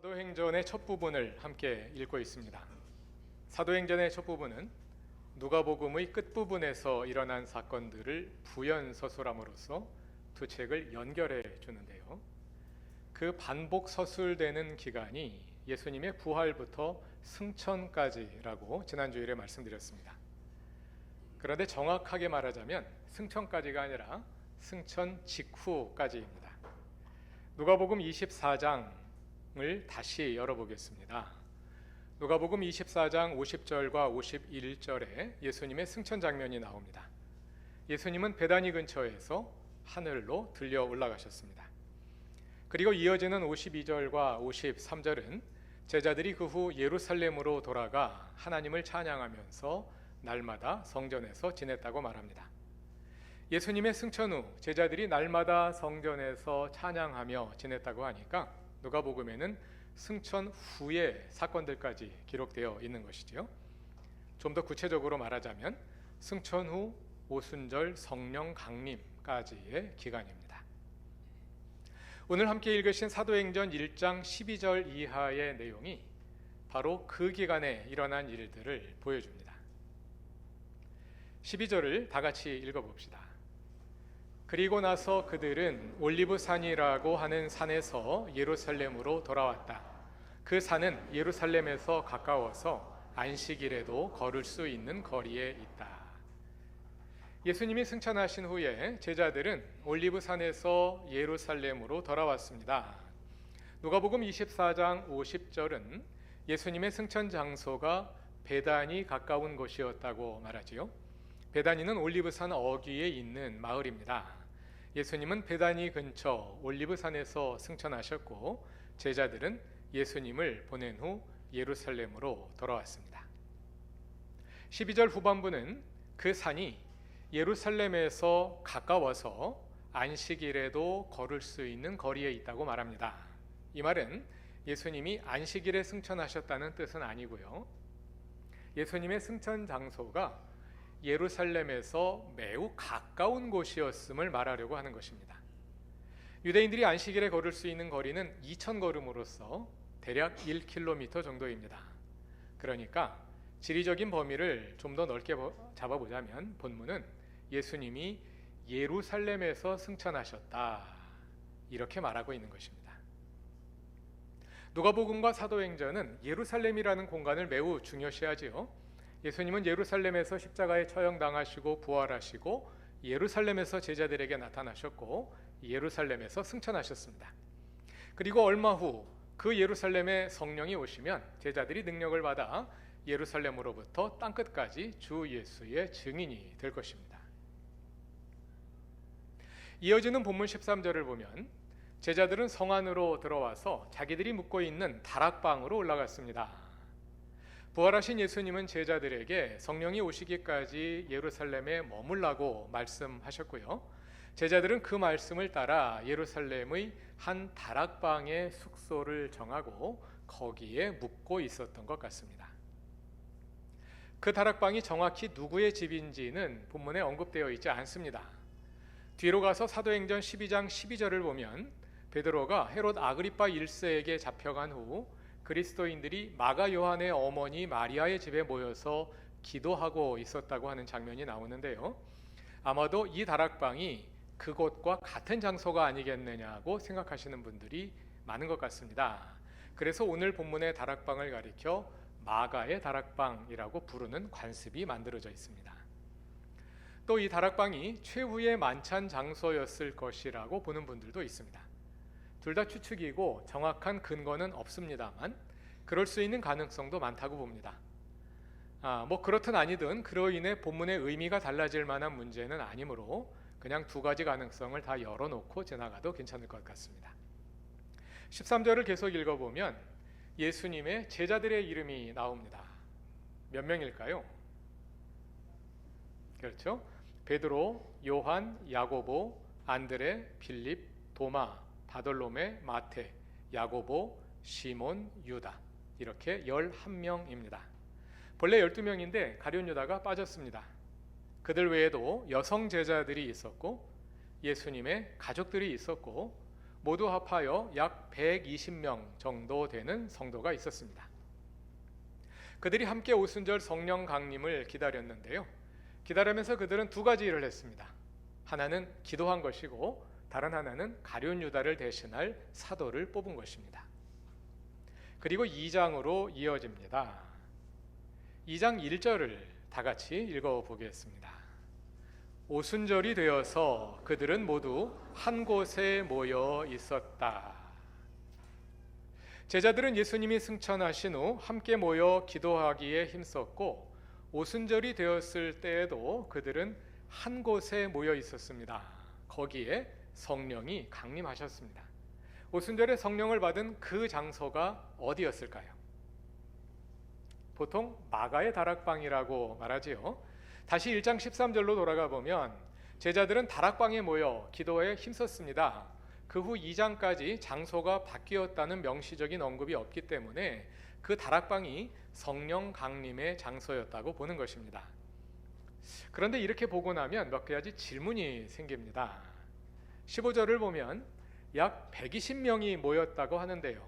사도행전의 첫 부분을 함께 읽고 있습니다. 사도행전의 첫 부분은 누가복음의 끝부분에서 일어난 사건들을 부연서술함으로써 두 책을 연결해 주는데요. 그 반복 서술되는 기간이 예수님의 부활부터 승천까지라고 지난 주일에 말씀드렸습니다. 그런데 정확하게 말하자면 승천까지가 아니라 승천 직후까지입니다. 누가복음 24장을 다시 열어보겠습니다. 누가복음 24장 50절과 51절에 예수님의 승천 장면이 나옵니다. 예수님은 베다니 근처에서 하늘로 들려 올라가셨습니다. 그리고 이어지는 52절과 53절은 제자들이 그 후 예루살렘으로 돌아가 하나님을 찬양하면서 날마다 성전에서 지냈다고 말합니다. 예수님의 승천 후 제자들이 날마다 성전에서 찬양하며 지냈다고 하니까 누가복음에는 승천 후의 사건들까지 기록되어 있는 것이죠. 좀 더 구체적으로 말하자면 승천 후 오순절 성령 강림까지의 기간입니다. 오늘 함께 읽으신 사도행전 1장 12절 이하의 내용이 바로 그 기간에 일어난 일들을 보여줍니다. 12절을 다 같이 읽어봅시다. 그리고 나서 그들은 올리브산이라고 하는 산에서 예루살렘으로 돌아왔다. 그 산은 예루살렘에서 가까워서 안식일에도 걸을 수 있는 거리에 있다. 예수님이 승천하신 후에 제자들은 올리브산에서 예루살렘으로 돌아왔습니다. 누가복음 24장 50절은 예수님의 승천 장소가 베다니 가까운 곳이었다고 말하지요. 베다니는 올리브산 어귀에 있는 마을입니다. 예수님은 베다니 근처 올리브산에서 승천하셨고 제자들은 예수님을 보낸 후 예루살렘으로 돌아왔습니다. 12절 후반부는 그 산이 예루살렘에서 가까워서 안식일에도 걸을 수 있는 거리에 있다고 말합니다. 이 말은 예수님이 안식일에 승천하셨다는 뜻은 아니고요. 예수님의 승천 장소가 예루살렘에서 매우 가까운 곳이었음을 말하려고 하는 것입니다. 유대인들이 안식일에 걸을 수 있는 거리는 2,000걸음으로서 대략 1km 정도입니다. 그러니까 지리적인 범위를 좀 더 넓게 잡아보자면 본문은 예수님이 예루살렘에서 승천하셨다 이렇게 말하고 있는 것입니다. 누가복음과 사도행전은 예루살렘이라는 공간을 매우 중요시하지요. 예수님은 예루살렘에서 십자가에 처형당하시고 부활하시고 예루살렘에서 제자들에게 나타나셨고 예루살렘에서 승천하셨습니다. 그리고 얼마 후 그 예루살렘에 성령이 오시면 제자들이 능력을 받아 예루살렘으로부터 땅끝까지 주 예수의 증인이 될 것입니다. 이어지는 본문 13절을 보면 제자들은 성 안으로 들어와서 자기들이 묵고 있는 다락방으로 올라갔습니다. 부활하신 예수님은 제자들에게 성령이 오시기까지 예루살렘에 머물라고 말씀하셨고요. 제자들은 그 말씀을 따라 예루살렘의 한 다락방에 숙소를 정하고 거기에 묵고 있었던 것 같습니다. 그 다락방이 정확히 누구의 집인지는 본문에 언급되어 있지 않습니다. 뒤로 가서 사도행전 12장 12절을 보면 베드로가 헤롯 아그리파 1세에게 잡혀간 후 그리스도인들이 마가 요한의 어머니 마리아의 집에 모여서 기도하고 있었다고 하는 장면이 나오는데요. 아마도 이 다락방이 그곳과 같은 장소가 아니겠느냐고 생각하시는 분들이 많은 것 같습니다. 그래서 오늘 본문의 다락방을 가리켜 마가의 다락방이라고 부르는 관습이 만들어져 있습니다. 또 이 다락방이 최후의 만찬 장소였을 것이라고 보는 분들도 있습니다. 둘 다 추측이고 정확한 근거는 없습니다만 그럴 수 있는 가능성도 많다고 봅니다. 그렇든 아니든 그로 인해 본문의 의미가 달라질 만한 문제는 아니므로 그냥 두 가지 가능성을 다 열어놓고 지나가도 괜찮을 것 같습니다. 13절을 계속 읽어보면 예수님의 제자들의 이름이 나옵니다. 몇 명일까요? 그렇죠? 베드로, 요한, 야고보, 안드레, 빌립, 도마, 바돌로메, 마테, 야고보, 시몬, 유다 이렇게 11명입니다. 본래 12명인데 가룟 유다가 빠졌습니다. 그들 외에도 여성 제자들이 있었고 예수님의 가족들이 있었고 모두 합하여 약 120명 정도 되는 성도가 있었습니다. 그들이 함께 오순절 성령 강림을 기다렸는데요. 기다리면서 그들은 두 가지 일을 했습니다. 하나는 기도한 것이고 다른 하나는 가룟 유다를 대신할 사도를 뽑은 것입니다. 그리고 2장으로 이어집니다. 2장 1절을 다 같이 읽어보겠습니다. 오순절이 되어서 그들은 모두 한 곳에 모여 있었다. 제자들은 예수님이 승천하신 후 함께 모여 기도하기에 힘썼고 오순절이 되었을 때에도 그들은 한 곳에 모여 있었습니다. 거기에 성령이 강림하셨습니다. 오순절에 성령을 받은 그 장소가 어디였을까요? 보통 마가의 다락방이라고 말하지요. 다시 1장 13절로 돌아가 보면 제자들은 다락방에 모여 기도에 힘썼습니다. 그 후 2장까지 장소가 바뀌었다는 명시적인 언급이 없기 때문에 그 다락방이 성령 강림의 장소였다고 보는 것입니다. 그런데 이렇게 보고 나면 몇 가지 질문이 생깁니다. 15절을 보면 약 120명이 모였다고 하는데요.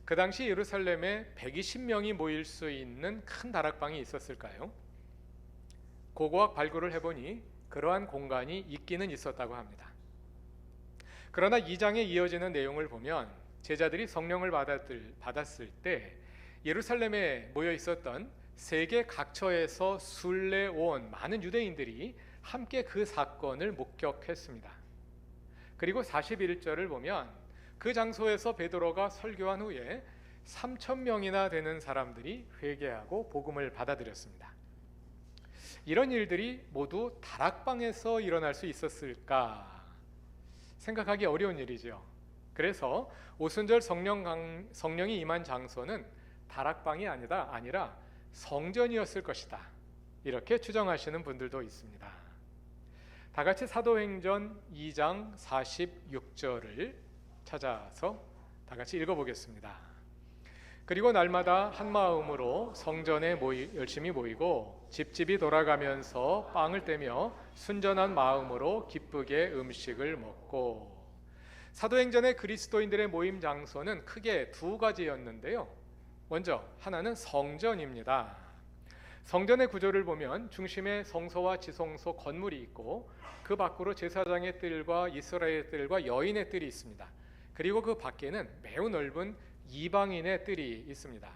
그 당시 예루살렘에 120명이 모일 수 있는 큰 다락방이 있었을까요? 고고학 발굴을 해보니 그러한 공간이 있기는 있었다고 합니다. 그러나 2장에 이어지는 내용을 보면 제자들이 성령을 받았을 때 예루살렘에 모여 있었던 세계 각처에서 순례온 많은 유대인들이 함께 그 사건을 목격했습니다. 그리고 41절을 보면 그 장소에서 베드로가 설교한 후에 3,000명이나 되는 사람들이 회개하고 복음을 받아들였습니다. 이런 일들이 모두 다락방에서 일어날 수 있었을까? 생각하기 어려운 일이죠. 그래서 오순절 성령이 임한 장소는 다락방이 아니라 성전이었을 것이다. 이렇게 추정하시는 분들도 있습니다. 다 같이 사도행전 2장 46절을 찾아서 다 같이 읽어보겠습니다. 그리고 날마다 한 마음으로 성전에 열심히 모이고 집집이 돌아가면서 빵을 떼며 순전한 마음으로 기쁘게 음식을 먹고. 사도행전의 그리스도인들의 모임 장소는 크게 두 가지였는데요. 먼저 하나는 성전입니다. 성전의 구조를 보면 중심에 성소와 지성소 건물이 있고 그 밖으로 제사장의 뜰과 이스라엘 뜰과 여인의 뜰이 있습니다. 그리고 그 밖에는 매우 넓은 이방인의 뜰이 있습니다.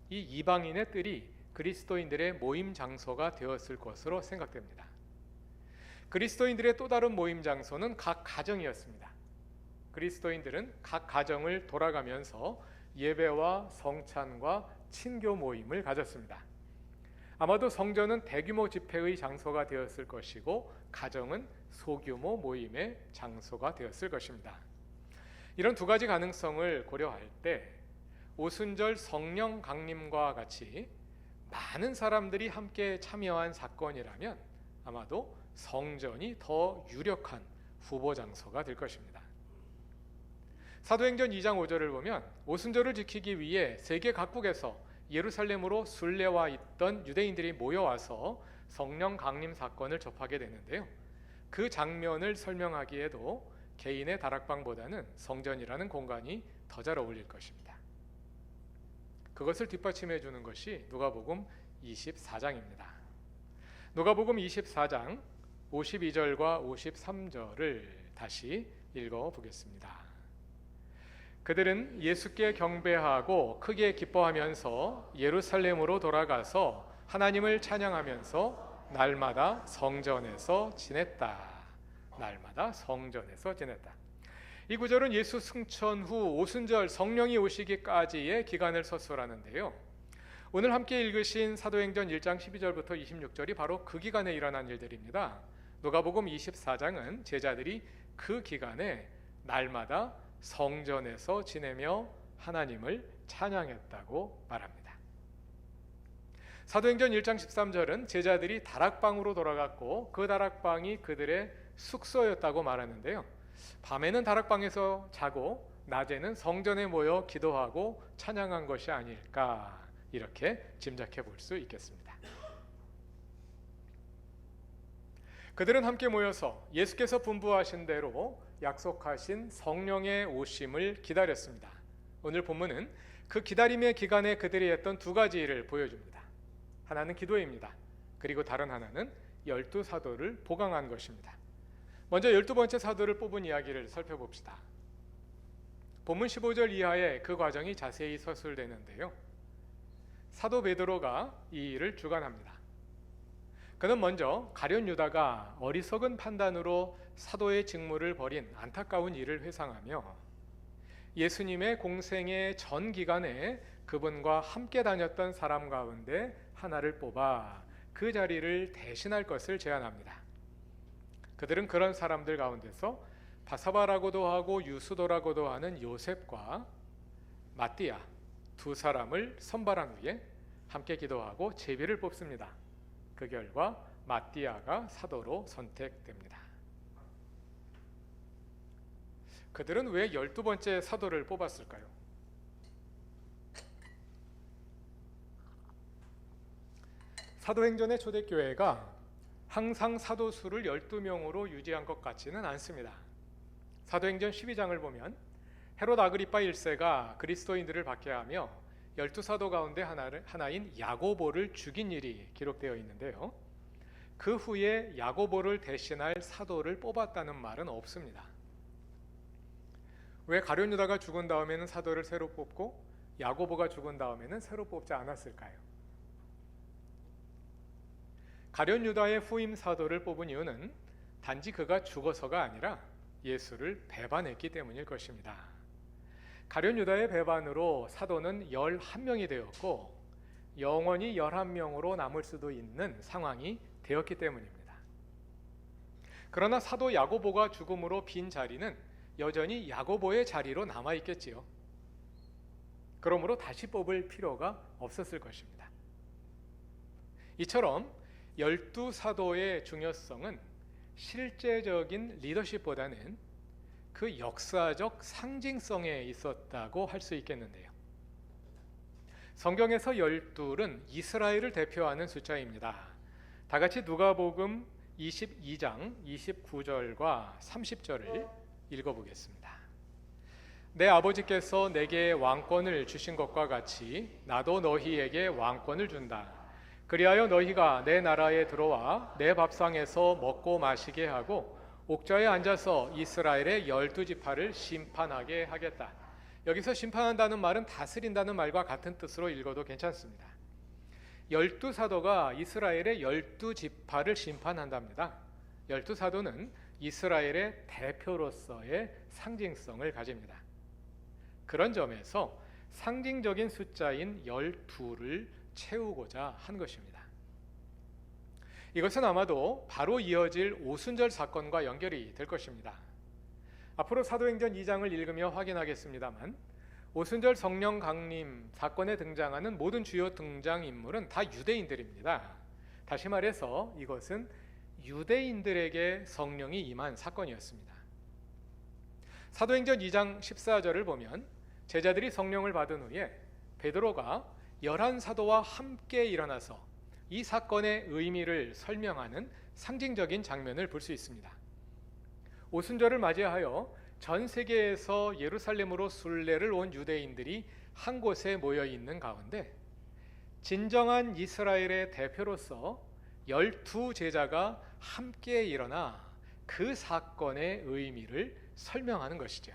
이 이방인의 뜰이 그리스도인들의 모임 장소가 되었을 것으로 생각됩니다. 그리스도인들의 또 다른 모임 장소는 각 가정이었습니다. 그리스도인들은 각 가정을 돌아가면서 예배와 성찬과 친교 모임을 가졌습니다. 아마도 성전은 대규모 집회의 장소가 되었을 것이고 가정은 소규모 모임의 장소가 되었을 것입니다. 이런 두 가지 가능성을 고려할 때 오순절 성령 강림과 같이 많은 사람들이 함께 참여한 사건이라면 아마도 성전이 더 유력한 후보 장소가 될 것입니다. 사도행전 2장 5절을 보면 오순절을 지키기 위해 세계 각국에서 예루살렘으로 순례와 있던 유대인들이 모여와서 성령 강림 사건을 접하게 되는데요. 그 장면을 설명하기에도 개인의 다락방보다는 성전이라는 공간이 더 잘 어울릴 것입니다. 그것을 뒷받침해 주는 것이 누가복음 24장입니다. 누가복음 24장 52절과 53절을 다시 읽어보겠습니다. 그들은 예수께 경배하고 크게 기뻐하면서 예루살렘으로 돌아가서 하나님을 찬양하면서 날마다 성전에서 지냈다. 날마다 성전에서 지냈다. 이 구절은 예수 승천 후 오순절 성령이 오시기까지의 기간을 서술하는데요. 오늘 함께 읽으신 사도행전 1장 12절부터 26절이 바로 그 기간에 일어난 일들입니다. 누가복음 24장은 제자들이 그 기간에 날마다 성전에서 지내며 하나님을 찬양했다고 말합니다. 사도행전 1장 13절은 제자들이 다락방으로 돌아갔고 그 다락방이 그들의 숙소였다고 말하는데요. 밤에는 다락방에서 자고 낮에는 성전에 모여 기도하고 찬양한 것이 아닐까 이렇게 짐작해 볼 수 있겠습니다. 그들은 함께 모여서 예수께서 분부하신 대로 약속하신 성령의 오심을 기다렸습니다. 오늘 본문은 그 기다림의 기간에 그들이 했던 두 가지 일을 보여줍니다. 하나는 기도입니다. 그리고 다른 하나는 12사도를 보강한 것입니다. 먼저 12번째 사도를 뽑은 이야기를 살펴봅시다. 본문 15절 이하에 그 과정이 자세히 서술되는데요. 사도 베드로가 이 일을 주관합니다. 그는 먼저 가룟 유다가 어리석은 판단으로 사도의 직무를 벌인 안타까운 일을 회상하며 예수님의 공생의 전 기간에 그분과 함께 다녔던 사람 가운데 하나를 뽑아 그 자리를 대신할 것을 제안합니다. 그들은 그런 사람들 가운데서 바사바라고도 하고 유수도라고도 하는 요셉과 마띠아 두 사람을 선발한 후에 함께 기도하고 제비를 뽑습니다. 그 결과 마띠아가 사도로 선택됩니다. 그들은 왜 12번째 사도를 뽑았을까요? 사도행전의 초대교회가 항상 사도 수를 12명으로 유지한 것 같지는 않습니다. 사도행전 12장을 보면 헤롯 아그리파 1세가 그리스도인들을 박해하며 12사도 가운데 하나인 야고보를 죽인 일이 기록되어 있는데요. 그 후에 야고보를 대신할 사도를 뽑았다는 말은 없습니다. 왜 가룟 유다가 죽은 다음에는 사도를 새로 뽑고 야고보가 죽은 다음에는 새로 뽑지 않았을까요? 가룟 유다의 후임 사도를 뽑은 이유는 단지 그가 죽어서가 아니라 예수를 배반했기 때문일 것입니다. 가룟 유다의 배반으로 사도는 11명이 되었고 영원히 11명으로 남을 수도 있는 상황이 되었기 때문입니다. 그러나 사도 야고보가 죽음으로 빈 자리는 여전히 야고보의 자리로 남아있겠지요. 그러므로 다시 뽑을 필요가 없었을 것입니다. 이처럼 12사도의 중요성은 실제적인 리더십보다는 그 역사적 상징성에 있었다고 할 수 있겠는데요. 성경에서 12은 이스라엘을 대표하는 숫자입니다. 다 같이 누가복음 22장 29절과 30절을 읽어보겠습니다. 내 아버지께서 내게 왕권을 주신 것과 같이 나도 너희에게 왕권을 준다. 그리하여 너희가 내 나라에 들어와 내 밥상에서 먹고 마시게 하고 옥좌에 앉아서 이스라엘의 12지파를 심판하게 하겠다. 여기서 심판한다는 말은 다스린다는 말과 같은 뜻으로 읽어도 괜찮습니다. 12사도가 이스라엘의 12지파를 심판한답니다. 12사도는 이스라엘의 대표로서의 상징성을 가집니다. 그런 점에서 상징적인 숫자인 12를 채우고자 한 것입니다. 이것은 아마도 바로 이어질 오순절 사건과 연결이 될 것입니다. 앞으로 사도행전 2장을 읽으며 확인하겠습니다만 오순절 성령 강림 사건에 등장하는 모든 주요 등장인물은 다 유대인들입니다. 다시 말해서 이것은 유대인들에게 성령이 임한 사건이었습니다. 사도행전 2장 14절을 보면 제자들이 성령을 받은 후에 베드로가 11사도와 함께 일어나서 이 사건의 의미를 설명하는 상징적인 장면을 볼 수 있습니다. 오순절을 맞이하여 전 세계에서 예루살렘으로 순례를 온 유대인들이 한 곳에 모여 있는 가운데 진정한 이스라엘의 대표로서 12제자가 함께 일어나 그 사건의 의미를 설명하는 것이죠.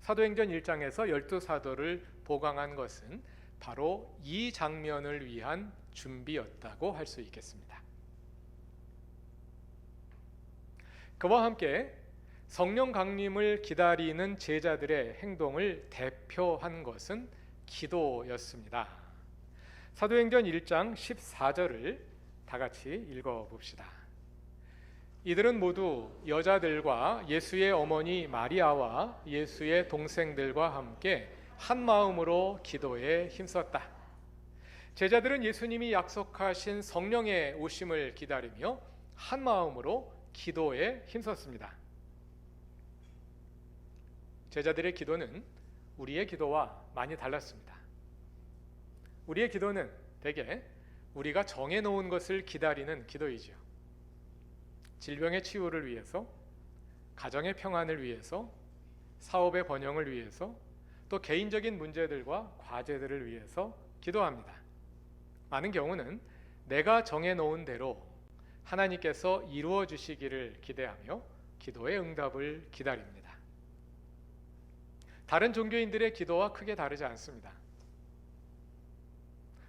사도행전 1장에서 12사도를 보강한 것은 바로 이 장면을 위한 준비였다고 할 수 있겠습니다. 그와 함께 성령 강림을 기다리는 제자들의 행동을 대표한 것은 기도였습니다. 사도행전 1장 14절을 다 같이 읽어봅시다. 이들은 모두 여자들과 예수의 어머니 마리아와 예수의 동생들과 함께 한 마음으로 기도에 힘썼다. 제자들은 예수님이 약속하신 성령의 오심을 기다리며 한 마음으로 기도에 힘썼습니다. 제자들의 기도는 우리의 기도와 많이 달랐습니다. 우리의 기도는 대개 우리가 정해놓은 것을 기다리는 기도이죠. 질병의 치유를 위해서, 가정의 평안을 위해서, 사업의 번영을 위해서, 또 개인적인 문제들과 과제들을 위해서 기도합니다. 많은 경우는 내가 정해놓은 대로 하나님께서 이루어 주시기를 기대하며 기도의 응답을 기다립니다. 다른 종교인들의 기도와 크게 다르지 않습니다.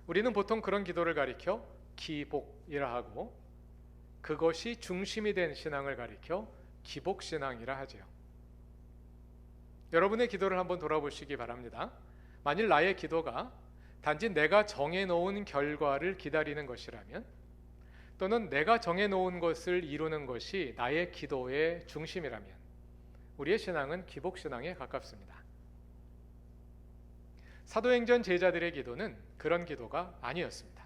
우리는 보통 그런 기도를 가리켜 기복이라 하고, 그것이 중심이 된 신앙을 가리켜 기복신앙이라 하지요. 여러분의 기도를 한번 돌아보시기 바랍니다. 만일 나의 기도가 단지 내가 정해놓은 결과를 기다리는 것이라면, 또는 내가 정해놓은 것을 이루는 것이 나의 기도의 중심이라면 우리의 신앙은 기복신앙에 가깝습니다. 사도행전 제자들의 기도는 그런 기도가 아니었습니다.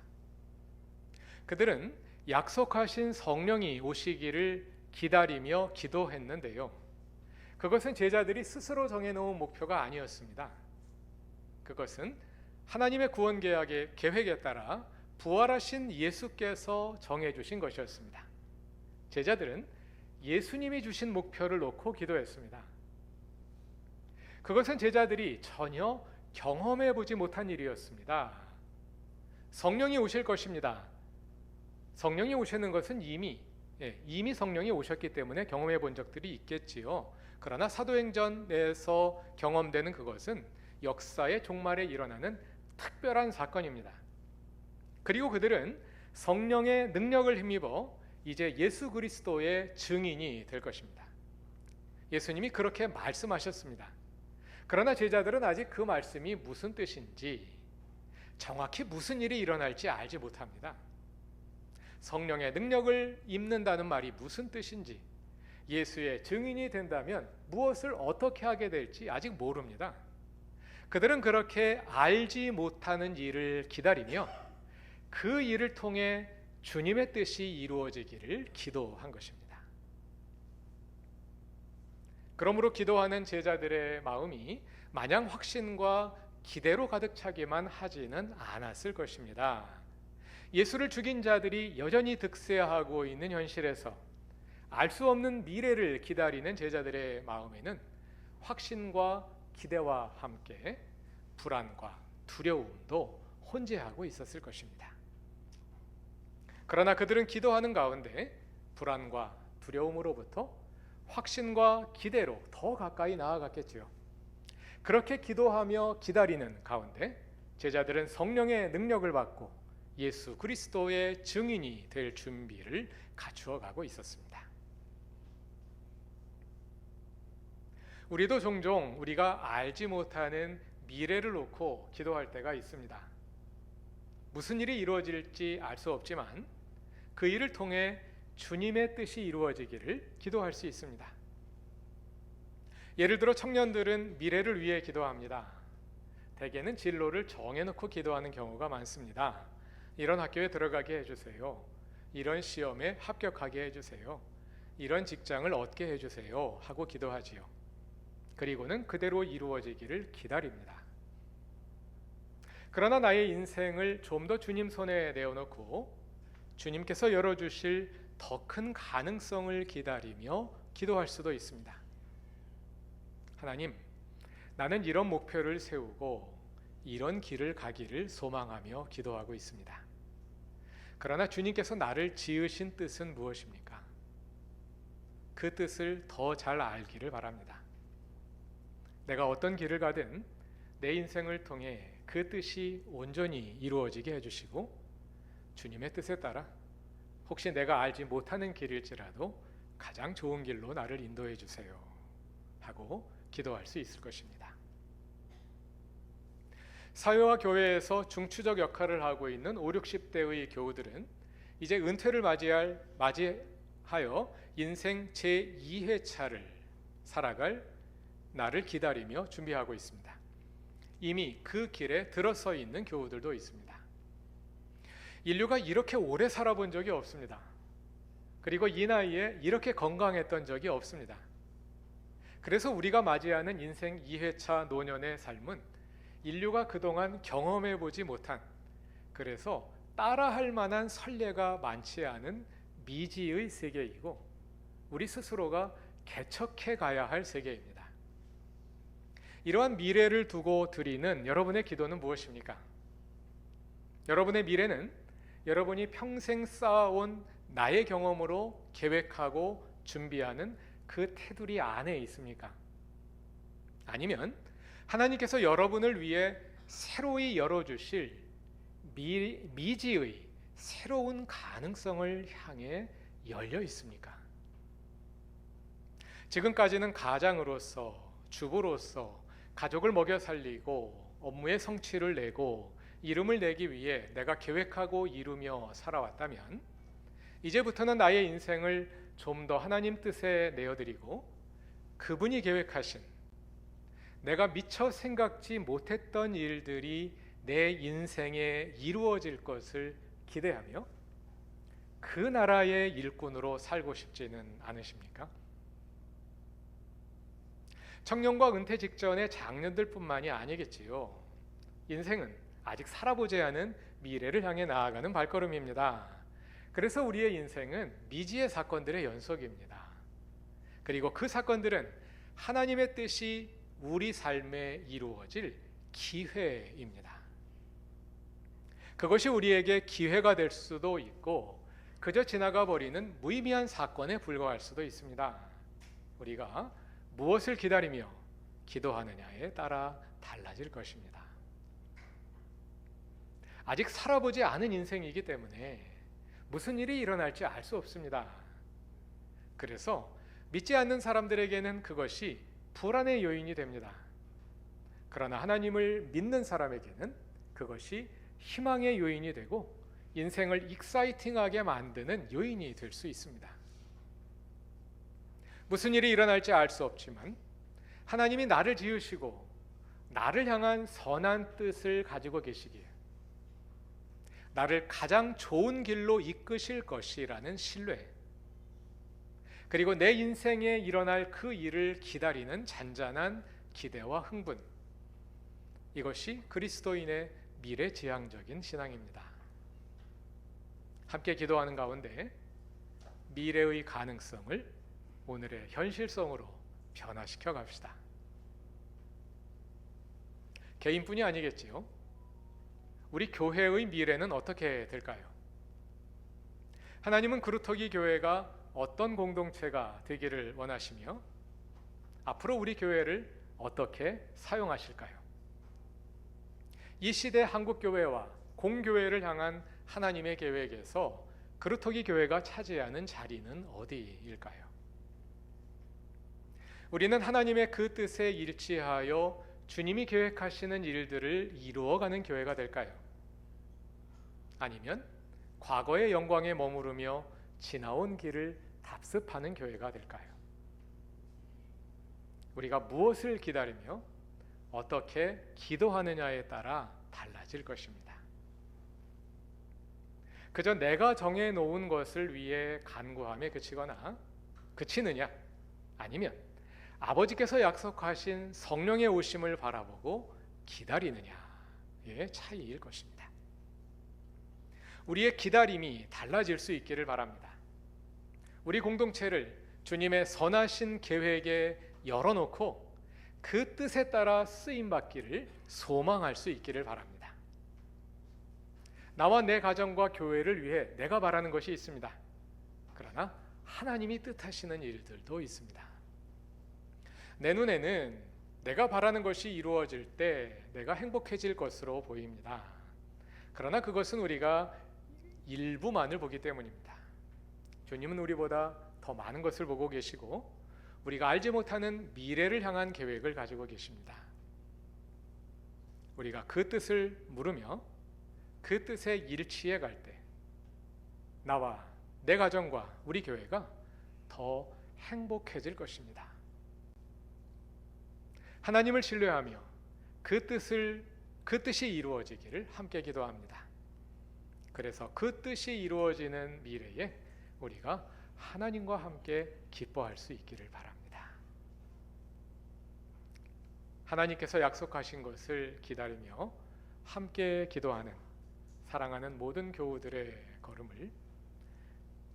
그들은 약속하신 성령이 오시기를 기다리며 기도했는데요, 그것은 제자들이 스스로 정해놓은 목표가 아니었습니다. 그것은 하나님의 구원 계획에 따라 부활하신 예수께서 정해주신 것이었습니다. 제자들은 예수님이 주신 목표를 놓고 기도했습니다. 그것은 제자들이 전혀 경험해 보지 못한 일이었습니다. 성령이 오실 것입니다. 성령이 오시는 것은 이미 성령이 오셨기 때문에 경험해 본 적들이 있겠지요. 그러나 사도행전에서 경험되는 그것은 역사의 종말에 일어나는 특별한 사건입니다. 그리고 그들은 성령의 능력을 힘입어 이제 예수 그리스도의 증인이 될 것입니다. 예수님이 그렇게 말씀하셨습니다. 그러나 제자들은 아직 그 말씀이 무슨 뜻인지, 정확히 무슨 일이 일어날지 알지 못합니다. 성령의 능력을 입는다는 말이 무슨 뜻인지, 예수의 증인이 된다면 무엇을 어떻게 하게 될지 아직 모릅니다. 그들은 그렇게 알지 못하는 일을 기다리며 그 일을 통해 주님의 뜻이 이루어지기를 기도한 것입니다. 그러므로 기도하는 제자들의 마음이 마냥 확신과 기대로 가득 차기만 하지는 않았을 것입니다. 예수를 죽인 자들이 여전히 득세하고 있는 현실에서 알 수 없는 미래를 기다리는 제자들의 마음에는 확신과 기대와 함께 불안과 두려움도 혼재하고 있었을 것입니다. 그러나 그들은 기도하는 가운데 불안과 두려움으로부터 확신과 기대로 더 가까이 나아갔겠지요. 그렇게 기도하며 기다리는 가운데 제자들은 성령의 능력을 받고 예수 그리스도의 증인이 될 준비를 갖추어 가고 있었습니다. 우리도 종종 우리가 알지 못하는 미래를 놓고 기도할 때가 있습니다. 무슨 일이 이루어질지 알 수 없지만 그 일을 통해 주님의 뜻이 이루어지기를 기도할 수 있습니다. 예를 들어 청년들은 미래를 위해 기도합니다. 대개는 진로를 정해놓고 기도하는 경우가 많습니다. 이런 학교에 들어가게 해주세요. 이런 시험에 합격하게 해주세요. 이런 직장을 얻게 해주세요 하고 기도하지요. 그리고는 그대로 이루어지기를 기다립니다. 그러나 나의 인생을 좀 더 주님 손에 내어놓고 주님께서 열어주실 더 큰 가능성을 기다리며 기도할 수도 있습니다. 하나님, 나는 이런 목표를 세우고 이런 길을 가기를 소망하며 기도하고 있습니다. 그러나 주님께서 나를 지으신 뜻은 무엇입니까? 그 뜻을 더 잘 알기를 바랍니다. 내가 어떤 길을 가든 내 인생을 통해 그 뜻이 온전히 이루어지게 해주시고 주님의 뜻에 따라 혹시 내가 알지 못하는 길일지라도 가장 좋은 길로 나를 인도해 주세요 하고 기도할 수 있을 것입니다. 사회와 교회에서 중추적 역할을 하고 있는 5, 60대의 교우들은 이제 은퇴를 맞이하여 인생 제2회차를 살아갈 나를 기다리며 준비하고 있습니다. 이미 그 길에 들어서 있는 교우들도 있습니다. 인류가 이렇게 오래 살아본 적이 없습니다. 그리고 이 나이에 이렇게 건강했던 적이 없습니다. 그래서 우리가 맞이하는 인생 2회차 노년의 삶은 인류가 그동안 경험해보지 못한, 그래서 따라할 만한 선례가 많지 않은 미지의 세계이고 우리 스스로가 개척해 가야 할 세계입니다. 이러한 미래를 두고 드리는 여러분의 기도는 무엇입니까? 여러분의 미래는 여러분이 평생 쌓아온 나의 경험으로 계획하고 준비하는 그 테두리 안에 있습니까? 아니면 하나님께서 여러분을 위해 새로이 열어주실 미지의 새로운 가능성을 향해 열려 있습니까? 지금까지는 가장으로서, 주부로서 가족을 먹여 살리고 업무의 성취를 내고 이름을 내기 위해 내가 계획하고 이루며 살아왔다면 이제부터는 나의 인생을 좀 더 하나님 뜻에 내어드리고 그분이 계획하신 내가 미처 생각지 못했던 일들이 내 인생에 이루어질 것을 기대하며 그 나라의 일꾼으로 살고 싶지는 않으십니까? 청년과 은퇴 직전의 장년들뿐만이 아니겠지요. 인생은 아직 살아보지 않은 미래를 향해 나아가는 발걸음입니다. 그래서 우리의 인생은 미지의 사건들의 연속입니다. 그리고 그 사건들은 하나님의 뜻이 우리 삶에 이루어질 기회입니다. 그것이 우리에게 기회가 될 수도 있고 그저 지나가 버리는 무의미한 사건에 불과할 수도 있습니다. 우리가 무엇을 기다리며 기도하느냐에 따라 달라질 것입니다. 아직 살아보지 않은 인생이기 때문에 무슨 일이 일어날지 알 수 없습니다. 그래서 믿지 않는 사람들에게는 그것이 불안의 요인이 됩니다. 그러나 하나님을 믿는 사람에게는 그것이 희망의 요인이 되고 인생을 익사이팅하게 만드는 요인이 될 수 있습니다. 무슨 일이 일어날지 알 수 없지만 하나님이 나를 지으시고 나를 향한 선한 뜻을 가지고 계시기에 나를 가장 좋은 길로 이끄실 것이라는 신뢰, 그리고 내 인생에 일어날 그 일을 기다리는 잔잔한 기대와 흥분, 이것이 그리스도인의 미래지향적인 신앙입니다. 함께 기도하는 가운데 미래의 가능성을 오늘의 현실성으로 변화시켜 갑시다. 개인뿐이 아니겠지요. 우리 교회의 미래는 어떻게 될까요? 하나님은 그루터기 교회가 어떤 공동체가 되기를 원하시며 앞으로 우리 교회를 어떻게 사용하실까요? 이 시대 한국교회와 공교회를 향한 하나님의 계획에서 그루터기 교회가 차지하는 자리는 어디일까요? 우리는 하나님의 그 뜻에 일치하여 주님이 계획하시는 일들을 이루어가는 교회가 될까요? 아니면 과거의 영광에 머무르며 지나온 길을 답습하는 교회가 될까요? 우리가 무엇을 기다리며 어떻게 기도하느냐에 따라 달라질 것입니다. 그저 내가 정해놓은 것을 위해 간구함에 그치느냐, 아니면 아버지께서 약속하신 성령의 오심을 바라보고 기다리느냐의 차이일 것입니다. 우리의 기다림이 달라질 수 있기를 바랍니다. 우리 공동체를 주님의 선하신 계획에 열어놓고 그 뜻에 따라 쓰임받기를 소망할 수 있기를 바랍니다. 나와 내 가정과 교회를 위해 내가 바라는 것이 있습니다. 그러나 하나님이 뜻하시는 일들도 있습니다. 내 눈에는 내가 바라는 것이 이루어질 때 내가 행복해질 것으로 보입니다. 그러나 그것은 우리가 일부만을 보기 때문입니다. 주님은 우리보다 더 많은 것을 보고 계시고 우리가 알지 못하는 미래를 향한 계획을 가지고 계십니다. 우리가 그 뜻을 물으며 그 뜻에 일치해 갈 때 나와 내 가정과 우리 교회가 더 행복해질 것입니다. 하나님을 신뢰하며 그 뜻이 이루어지기를 함께 기도합니다. 그래서 그 뜻이 이루어지는 미래에 우리가 하나님과 함께 기뻐할 수 있기를 바랍니다. 하나님께서 약속하신 것을 기다리며 함께 기도하는 사랑하는 모든 교우들의 걸음을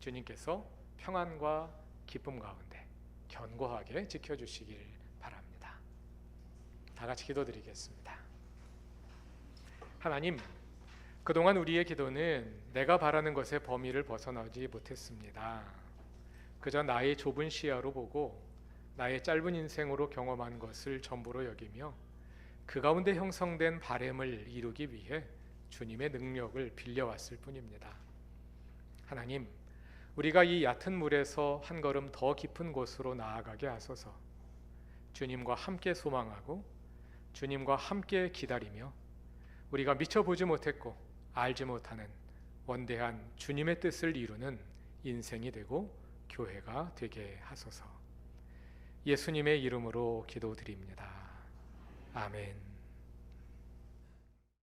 주님께서 평안과 기쁨 가운데 견고하게 지켜주시길 바랍니다. 다 같이 기도드리겠습니다. 하나님, 그동안 우리의 기도는 내가 바라는 것의 범위를 벗어나지 못했습니다. 그저 나의 좁은 시야로 보고 나의 짧은 인생으로 경험한 것을 전부로 여기며 그 가운데 형성된 바램을 이루기 위해 주님의 능력을 빌려왔을 뿐입니다. 하나님, 우리가 이 얕은 물에서 한 걸음 더 깊은 곳으로 나아가게 하소서. 주님과 함께 소망하고 주님과 함께 기다리며 우리가 미처 보지 못했고 알지 못하는 원대한 주님의 뜻을 이루는 인생이 되고 교회가 되게 하소서. 예수님의 이름으로 기도드립니다. 아멘.